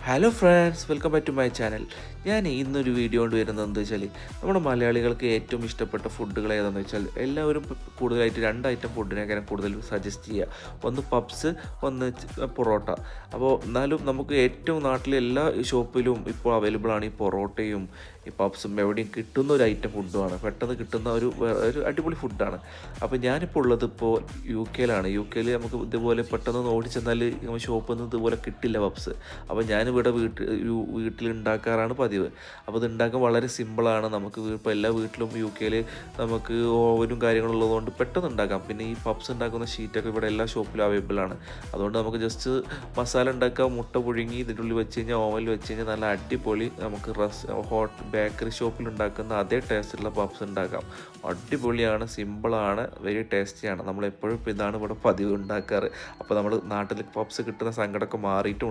Hello friends, welcome back to my channel. ഞാൻ ഇന്നൊരു video കൊണ്ട് വരുന്നത് എന്താ വെച്ചാൽ, നമ്മുടെ മലയാളികൾക്ക് ഏറ്റവും ഇഷ്ടപ്പെട്ട ഫുഡുകൾ ഏതാണെന്ന് വെച്ചാൽ എല്ലാവരും കൂടുതലായിട്ട് രണ്ട് ഐറ്റം ഫുഡിനേക്കാളും കൂടുതൽ സജസ്റ്റ് ചെയ്യുക. ഒന്ന് പപ്സ്, ഒന്ന് പൊറോട്ട. അപ്പോൾ എന്നാലും നമുക്ക് ഏറ്റവും നാട്ടിലെ എല്ലാ ഷോപ്പിലും ഇപ്പോൾ അവൈലബിൾ ആണ് ഈ പൊറോട്ടയും ഈ പപ്സും. എവിടെയും കിട്ടുന്ന ഒരു ഐറ്റം ഫുഡുമാണ്, പെട്ടെന്ന് കിട്ടുന്ന ഒരു അടിപൊളി ഫുഡാണ്. അപ്പോൾ ഞാനിപ്പോൾ ഉള്ളത് ഇപ്പോൾ UK-യിലാണ്. UK-യിൽ നമുക്ക് ഇതുപോലെ പെട്ടെന്ന് ഓടി ചെന്നാൽ ഷോപ്പിൽ നിന്ന് ഇതുപോലെ കിട്ടില്ല പപ്സ്. അപ്പോൾ ഞാനിവിടെ വീട്ടിലുണ്ടാക്കാറാണ് പതിവ്. അപ്പോൾ ഇത് ഉണ്ടാക്കാൻ വളരെ സിമ്പിളാണ്. നമുക്ക് ഇപ്പോൾ എല്ലാ വീട്ടിലും UK-യിൽ നമുക്ക് ഓവനും കാര്യങ്ങളും ഉള്ളതുകൊണ്ട് പെട്ടെന്ന് ഉണ്ടാക്കാം. പിന്നെ ഈ പപ്സ് ഉണ്ടാക്കുന്ന ഷീറ്റൊക്കെ ഇവിടെ എല്ലാ ഷോപ്പിലും അവൈലബിൾ ആണ്. അതുകൊണ്ട് നമുക്ക് ജസ്റ്റ് മസാല ഉണ്ടാക്കാം, മുട്ട പുഴുങ്ങി ഇതിൻ്റെ ഉള്ളിൽ വെച്ച് കഴിഞ്ഞാൽ ഓവനിൽ വെച്ച് കഴിഞ്ഞാൽ നല്ല അടിപൊളി നമുക്ക് ഹോട്ട് ബേക്കറി ഷോപ്പിൽ ഉണ്ടാക്കുന്ന അതേ ടേസ്റ്റുള്ള പപ്സ് ഉണ്ടാക്കാം. അടിപൊളിയാണ്, സിമ്പിളാണ്, വെരി ടേസ്റ്റിയാണ്. നമ്മളെപ്പോഴും ഇതാണ് ഇവിടെ പതിവ് ഉണ്ടാക്കാറ്. അപ്പോൾ നമ്മൾ നാട്ടിൽ പപ്സ് കിട്ടുന്ന സങ്കടമൊക്കെ മാറിയിട്ടും